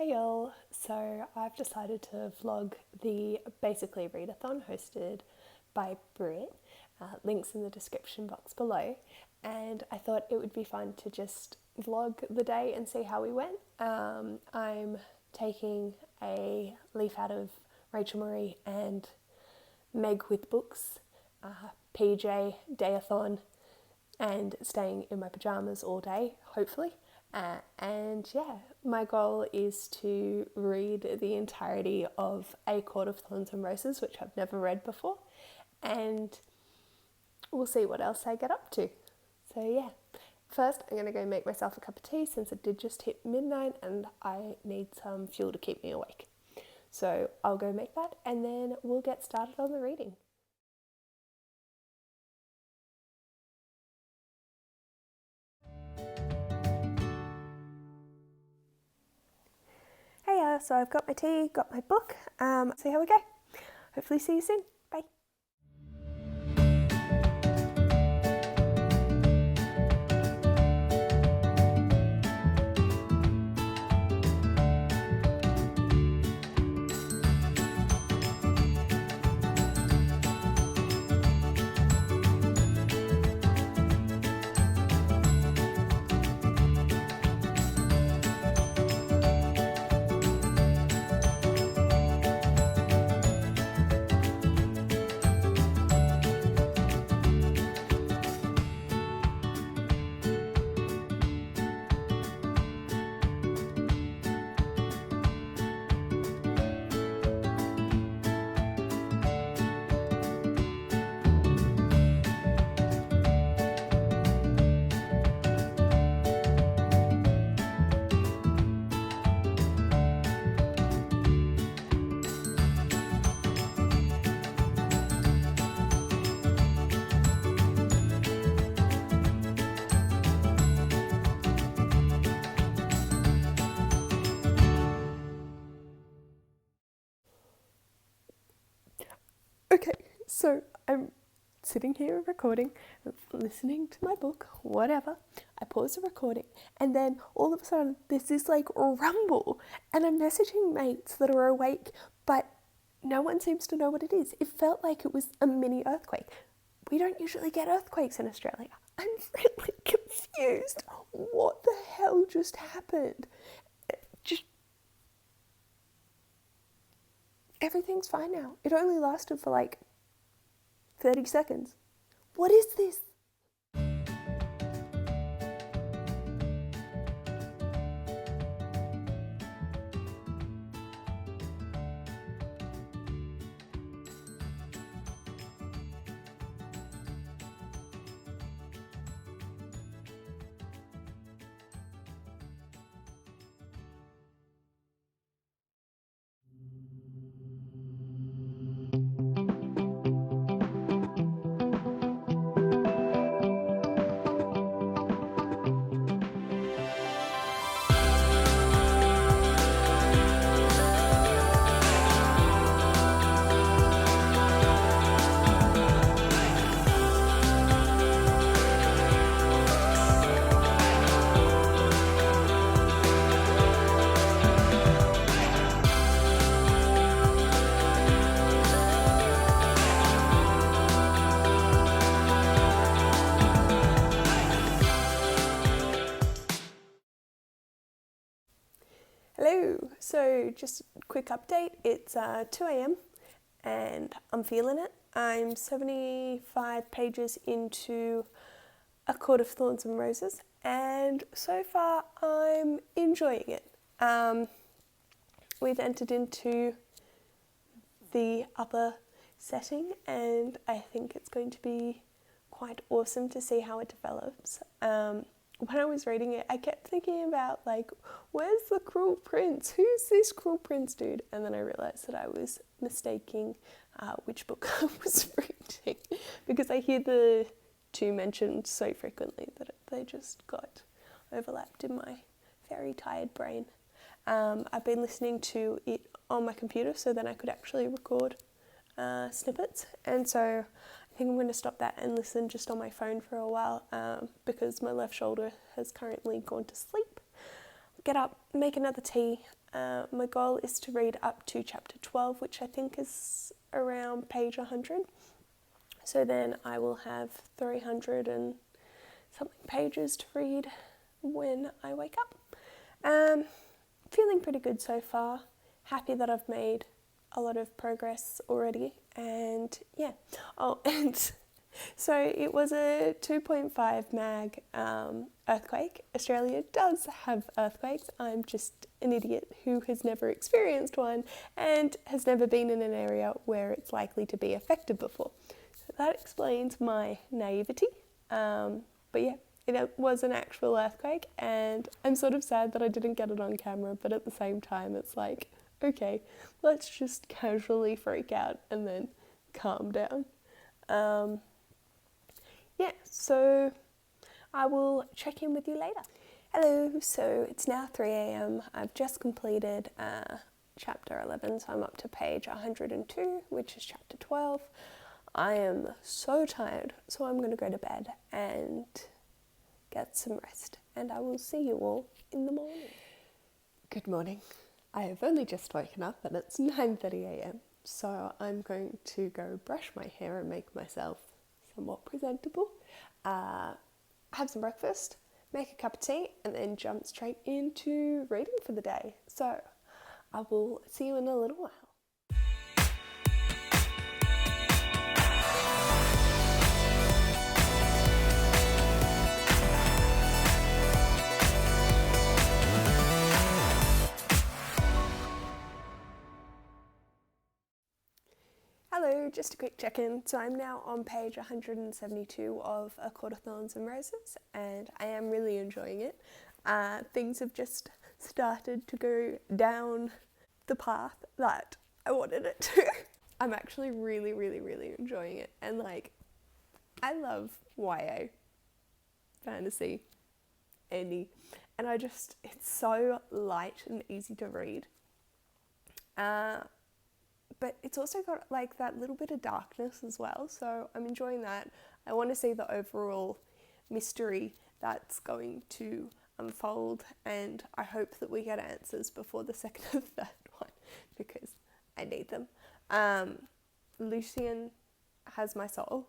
Hey y'all, so I've decided to vlog the Basically Readathon hosted by Britt, links in the description box below, and I thought it would be fun to just vlog the day and see how we went. I'm taking a leaf out of Rachel Marie and Meg with books, PJ, dayathon, and staying in my pyjamas all day, hopefully. And yeah, my goal is to read the entirety of A Court of Thorns and Roses, which I've never read before, and we'll see what else I get up to. So yeah, first I'm going to go make myself a cup of tea since it did just hit midnight and I need some fuel to keep me awake. So I'll go make that and then we'll get started on the reading. Hey, so I've got my tea, got my book, see how we go. Hopefully see you soon. Bye. Okay, so I'm sitting here recording, listening to my book, whatever. I pause the recording and then all of a sudden there's this like rumble and I'm messaging mates that are awake, but no one seems to know what it is. It felt like it was a mini earthquake. We don't usually get earthquakes in Australia. I'm really confused. What the hell just happened? Everything's fine now. It only lasted for like 30 seconds. What is this? Hello, so just a quick update. It's 2 a.m. and I'm feeling it. I'm 75 pages into A Court of Thorns and Roses and so far I'm enjoying it. We've entered into the upper setting and I think it's going to be quite awesome to see how it develops. When I was reading it, I kept thinking about, like, where's the cruel prince? Who's this cruel prince dude? And then I realised that I was mistaking which book I was reading because I hear the two mentioned so frequently that they just got overlapped in my very tired brain. I've been listening to it on my computer so then I could actually record snippets, and so I think I'm going to stop that and listen just on my phone for a while because my left shoulder has currently gone to sleep. Get up, make another tea, My goal is to read up to chapter 12, which I think is around page 100. So then I will have 300 and something pages to read when I wake up. Feeling pretty good so far. Happy that I've made a lot of progress already. And yeah. Oh, and so it was a 2.5 mag earthquake. Australia does have earthquakes. I'm just an idiot who has never experienced one and has never been in an area where it's likely to be affected before. So that explains my naivety. But yeah, it was an actual earthquake, and I'm sort of sad that I didn't get it on camera, but at the same time it's like, okay, let's just casually freak out and then calm down. Yeah, so I will check in with you later. Hello, so it's now 3 a.m. I've just completed chapter 11, so I'm up to page 102, which is chapter 12. I am so tired, so I'm going to go to bed and get some rest, and I will see you all in the morning. Good morning. I have only just woken up and it's 9:30 a.m, so I'm going to go brush my hair and make myself somewhat presentable, have some breakfast, make a cup of tea, and then jump straight into reading for the day. So I will see you in a little while. Hello, just a quick check-in. So I'm now on page 172 of ACOTAR and Roses, and I am really enjoying it. Things have just started to go down the path that I wanted it to. I'm actually really, really, really enjoying it, and like, I love YA, fantasy, and it's so light and easy to read. But it's also got like that little bit of darkness as well, so I'm enjoying that. I want to see the overall mystery that's going to unfold, and I hope that we get answers before the second and third one, because I need them. Lucian has my soul.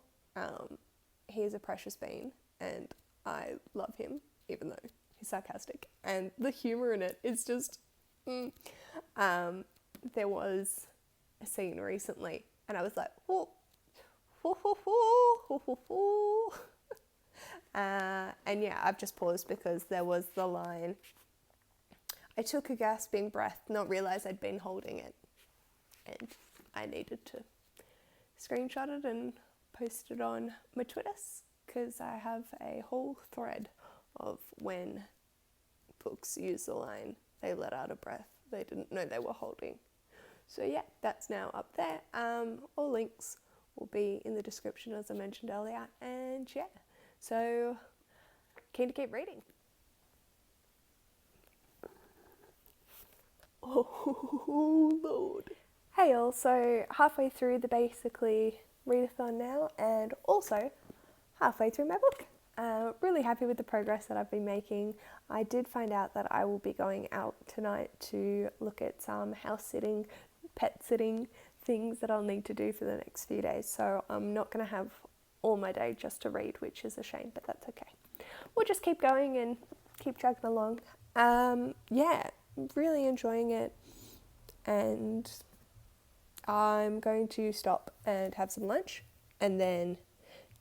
He is a precious being, and I love him, even though he's sarcastic, and the humour in it is just... There was a scene recently, and I was like, whoa, whoa, whoa, whoa, whoa, whoa. And yeah, I've just paused because there was the line, I took a gasping breath, not realise I'd been holding it, and I needed to screenshot it and post it on my Twitters, because I have a whole thread of when books use the line, they let out a breath they didn't know they were holding. So yeah, that's now up there. All links will be in the description, as I mentioned earlier. And yeah, so keen to keep reading. Oh Lord. Hey all, so halfway through the Basically Readathon now, and also halfway through my book. Really happy with the progress that I've been making. I did find out that I will be going out tonight to look at some house sitting, pet sitting things that I'll need to do for the next few days, so I'm not going to have all my day just to read, which is a shame, but that's okay. We'll just keep going and keep chugging along. Yeah, really enjoying it, and I'm going to stop and have some lunch and then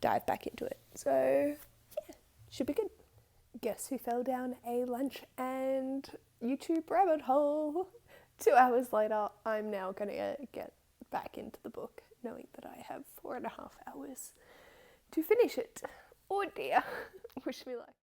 dive back into it. So yeah, should be good. Guess who fell down a lunch and YouTube rabbit hole? 2 hours later, I'm now going to get back into the book, knowing that I have 4.5 hours to finish it. Oh dear, wish me luck.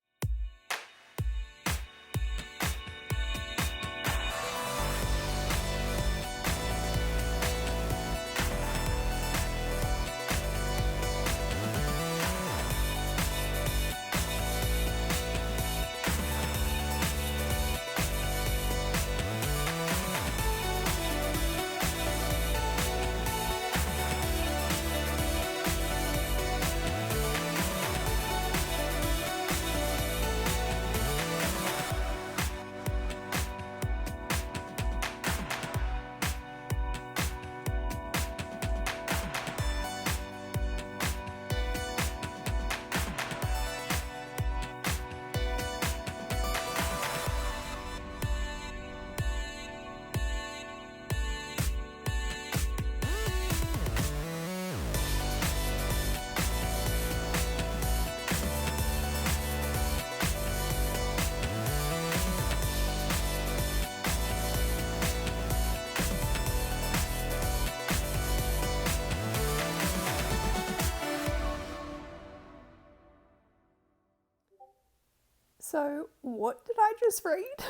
So what did I just read?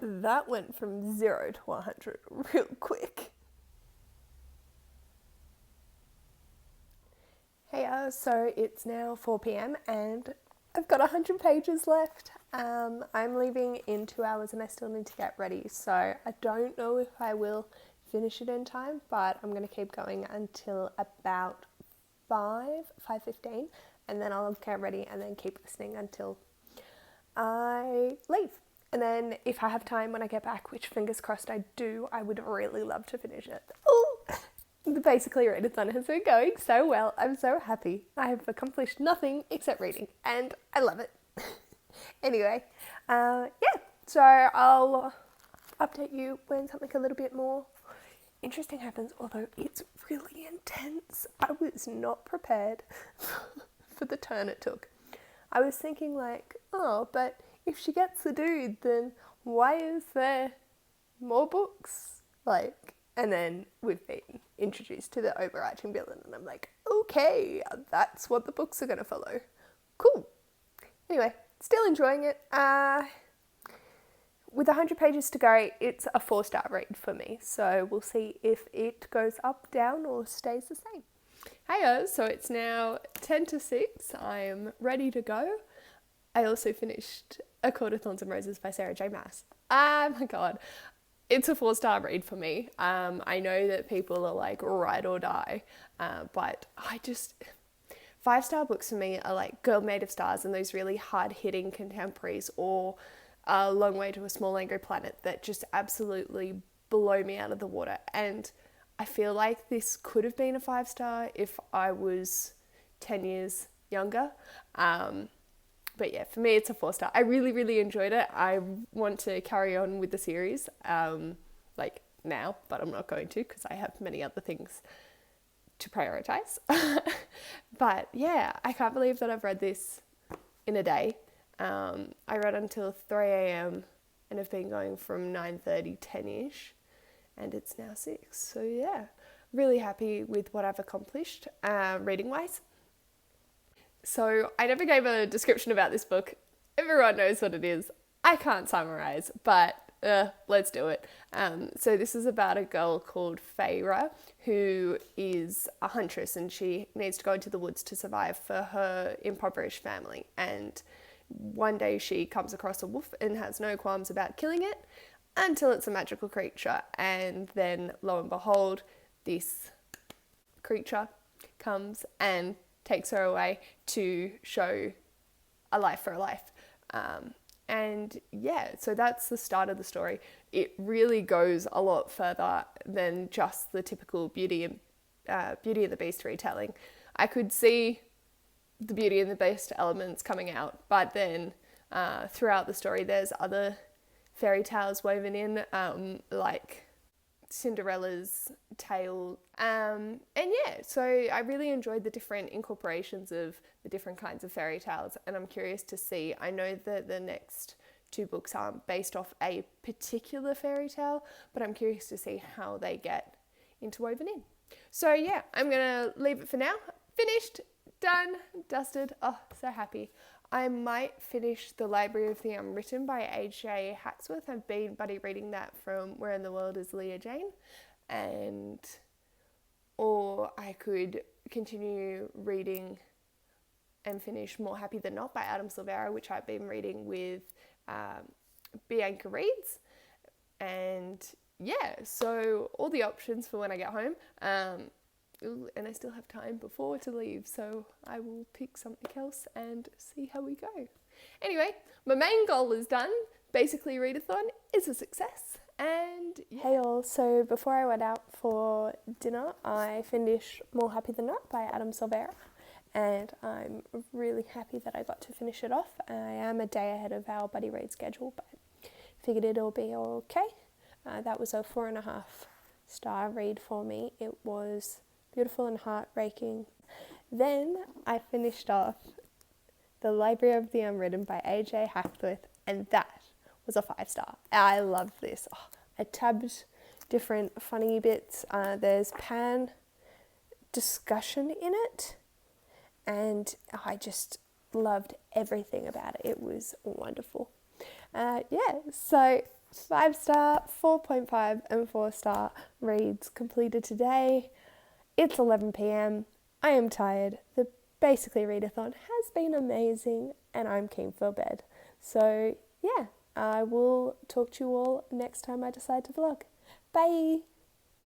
That went from 0 to 100 real quick. Hey, so it's now 4 p.m. and I've got 100 pages left. I'm leaving in 2 hours and I still need to get ready, so I don't know if I will finish it in time, but I'm going to keep going until about 5:15, and then I'll get ready and then keep listening until I leave. And then if I have time when I get back, which fingers crossed I do, I would really love to finish it. Ooh. The Basically Readathon has been going so well. I'm so happy. I have accomplished nothing except reading, and I love it. Anyway, so I'll update you when something a little bit more interesting happens, although it's really intense. I was not prepared for the turn it took. I was thinking like, oh, but if she gets the dude, then why is there more books? And then we've been introduced to the overarching villain, and I'm like, okay, that's what the books are going to follow. Cool. Anyway, still enjoying it. With 100 pages to go, it's a 4-star read for me, so we'll see if it goes up, down, or stays the same. Hey, so it's now 10 to 6. I am ready to go. I also finished ACOTAR and Roses by Sarah J. Maas. Oh my god. It's a 4-star read for me. I know that people are like ride or die, but 5-star books for me are like Girl Made of Stars and those really hard-hitting contemporaries, or A Long Way to a Small Angry Planet that just absolutely blow me out of the water. And I feel like this could have been a 5-star if I was 10 years younger. But yeah, for me, it's a 4-star. I really, really enjoyed it. I want to carry on with the series, now, but I'm not going to because I have many other things to prioritize. But yeah, I can't believe that I've read this in a day. I read until 3 a.m. and have been going from 9:30, 10-ish, and it's now 6. So yeah, really happy with what I've accomplished reading-wise. So I never gave a description about this book. Everyone knows what it is. I can't summarize, but let's do it. So this is about a girl called Feyre who is a huntress, and she needs to go into the woods to survive for her impoverished family. And one day she comes across a wolf and has no qualms about killing it until it's a magical creature. And then lo and behold, this creature comes and takes her away to show a life for a life. And yeah, so that's the start of the story. It really goes a lot further than just the typical Beauty and the Beast retelling. I could see the Beauty and the Beast elements coming out, but then throughout the story there's other fairy tales woven in, like Cinderella's tale, and yeah, so I really enjoyed the different incorporations of the different kinds of fairy tales, and I'm curious to see. I know that the next 2 books aren't based off a particular fairy tale, but I'm curious to see how they get interwoven in. So yeah, I'm gonna leave it for now. Finished, done, dusted. Oh, so happy. I might finish The Library of the Unwritten by H.J. Hacksworth. I've been buddy reading that from Where in the World is Leah Jane? Or I could continue reading and finish More Happy Than Not by Adam Silvera, which I've been reading with Bianca reads. And yeah, so all the options for when I get home. And I still have time before to leave, so I will pick something else and see how we go. Anyway, my main goal is done. Basically Readathon is a success, and yeah. Hey all, so before I went out for dinner, I finished More Happy Than Not by Adam Silvera, and I'm really happy that I got to finish it off. I am a day ahead of our buddy read schedule, but figured it'll be okay. That was a 4.5-star read for me. It was beautiful and heartbreaking. Then I finished off The Library of the Unwritten by A.J. Hacksworth, and that was a 5-star. I love this. Oh, I tabbed different funny bits. There's pan discussion in it, and loved everything about it. It was wonderful. So 5-star, 4.5 and 4-star reads completed today. It's 11 p.m. I am tired. The Basically Readathon has been amazing and I'm keen for bed. So yeah, I will talk to you all next time I decide to vlog. Bye!